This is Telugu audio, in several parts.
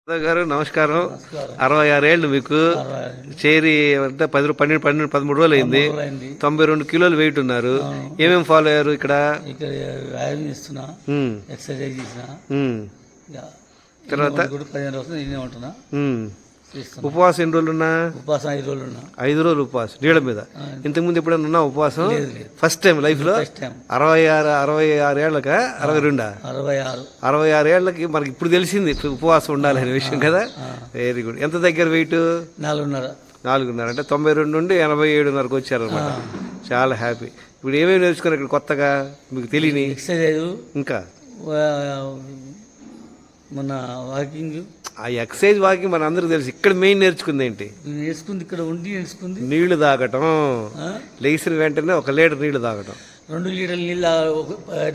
గారు నమస్కారం. 66 ఏళ్ళు మీకు చేరి అంటే 13 రోజులు అయింది. 92 కిలోలు వెయిట్ ఉన్నారు. ఏమేమి ఫాలో అయ్యారు ఇక్కడ? తర్వాత 15 రోజులు నేనే ఉంటున్నా. ఉపవాసం ఎన్ని రోజులు ఉన్నా? ఉపవాసం 5 రోజులు ఉన్నా. 5 రోజులు ఉపవాసం నీళ్ళ మీద. ఇంతకుముందు ఎప్పుడైనా ఉన్నా ఉపవాసం? ఫస్ట్ టైం లైఫ్ లో. 66 ఏళ్ళకా 62? 66 ఏళ్ళకి మనకి ఇప్పుడు తెలిసింది ఉపవాసం ఉండాలనే విషయం కదా. Very good. ఎంత దగ్గర వెయిట్? 4.5 అంటే 92 నుండి 87.5కి వచ్చారనమాట. చాలా హ్యాపీ. ఇప్పుడు ఏమేమి నేర్చుకున్నారు ఇక్కడ కొత్తగా మీకు తెలియని? ఎక్సర్సైజ్, ఇంకా మన వాకింగ్. ఆ ఎక్సర్సైజ్ వాకింగ్ మన అందరికి తెలుసు. ఇక్కడ మెయిన్ నేర్చుకుంది ఏంటి? ఇక్కడ ఉండి నేర్చుకుంది నీళ్లు తాగటం. లేచిన వెంటనే 1 లీటర్ నీళ్లు తాగటం. 2 లీటర్ల నీళ్ళు,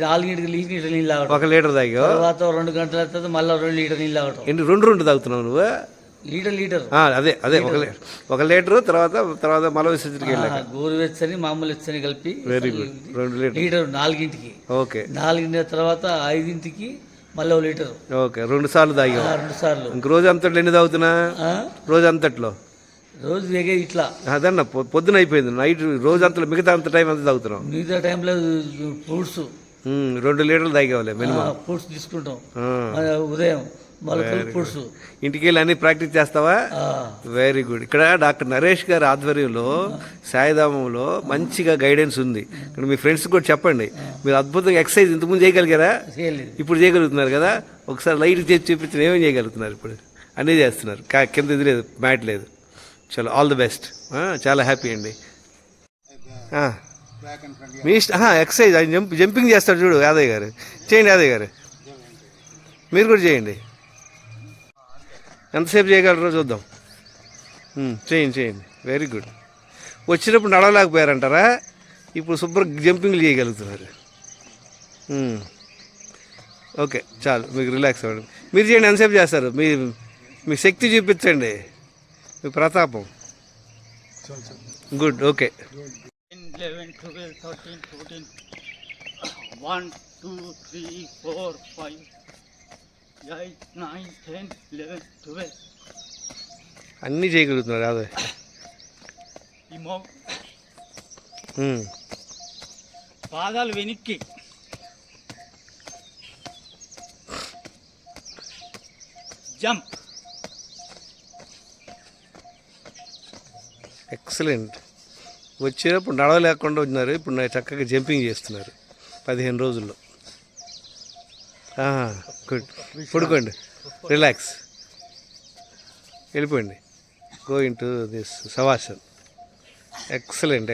4 లీటర్ల నీళ్ళు తాగటం. 1 లీటర్ తాగా తర్వాత 2 గంటల తర్వాత మళ్ళీ 2 లీటర్ నీళ్ళు తాగటం. ఏంటి 2 తాగుతున్నావు నువ్వు? లీటర్. అదే 1 లీటర్. తర్వాత మల విసర్జనకి వెళ్ళాక గోరువెచ్చని మామూలు వెచ్చని కలిపి. Very good. 2 లీటర్ 4గింటికి. ఓకే. 4 తర్వాత 5ంటికి మళ్ళీ 1 లీటర్. ఓకే. 2 సార్లు తాగా. 2 సార్లు. ఇంక రోజు అంతట్లో ఎన్ని తాగుతున్నా? రోజు అంతట్లో రోజు వేగే ఇట్లా అదన్న పొద్దున అయిపోయింది. నైట్ రోజు అంతలో మిగతా అంత టైం అంతా తాగుతున్నాం. మిగతా టైంలో ఫ్రూట్స్ 2 లీటర్లు తాగేవాళ్ళే మినిమం. ఫ్రూట్స్ తీసుకుంటాం ఉదయం. ఫ్రూట్స్. ఇంటికి వెళ్ళి అన్ని ప్రాక్టీస్ చేస్తావా? Very good. ఇక్కడ డాక్టర్ నరేష్ గారి ఆధ్వర్యంలో సాయిధామంలో మంచిగా గైడెన్స్ ఉంది. ఇక్కడ మీ ఫ్రెండ్స్ కూడా చెప్పండి. మీరు అద్భుతంగా ఎక్సర్సైజ్ ఇంతకుముందు చేయగలిగారా? ఇప్పుడు చేయగలుగుతున్నారు కదా. ఒకసారి లైట్ చేసి చూపించిన ఏమేమి చేయగలుగుతున్నారు? ఇప్పుడు అన్నీ చేస్తున్నారు. కింద ఇది లేదు, మ్యాట్ లేదు. చలో, ఆల్ ది బెస్ట్. చాలా హ్యాపీ అండి. మీ ఎక్సర్సైజ్ ఆయన జంపింగ్ చేస్తాడు చూడు యాదయ్య గారు. చేయండి యాదయ్య గారు, మీరు కూడా చేయండి. ఎంతసేపు చేయగలరో చూద్దాం. చేయండి. Very good. వచ్చినప్పుడు నడవలేకపోయారంటారా? ఇప్పుడు శుభ్రం జంపింగ్లు చేయగలుగుతున్నారు. ఓకే, చాలు. మీకు రిలాక్స్ అవ్వండి. మీరు చేయండి. ఎంతసేపు చేస్తారు? మీ శక్తి చూపించండి, మీ ప్రతాపం. గుడ్. ఓకే. 11, 12, 13, 14, 1, 2, 3, 4, 5, 8, 9, 10, 11, 12. అన్నీ చేయగలుగుతున్నారు అదే. పాదాలు వెనక్కి. జంప్. ఎక్సలెంట్. వచ్చినప్పుడు నడవలేకుండా ఉన్నారు, ఇప్పుడు చక్కగా జంపింగ్ చేస్తున్నారు 15 రోజుల్లో. గుడ్. పడుకోండి, రిలాక్స్, వెళ్ళిపోండి. Go in to this Shavasan. Excellent.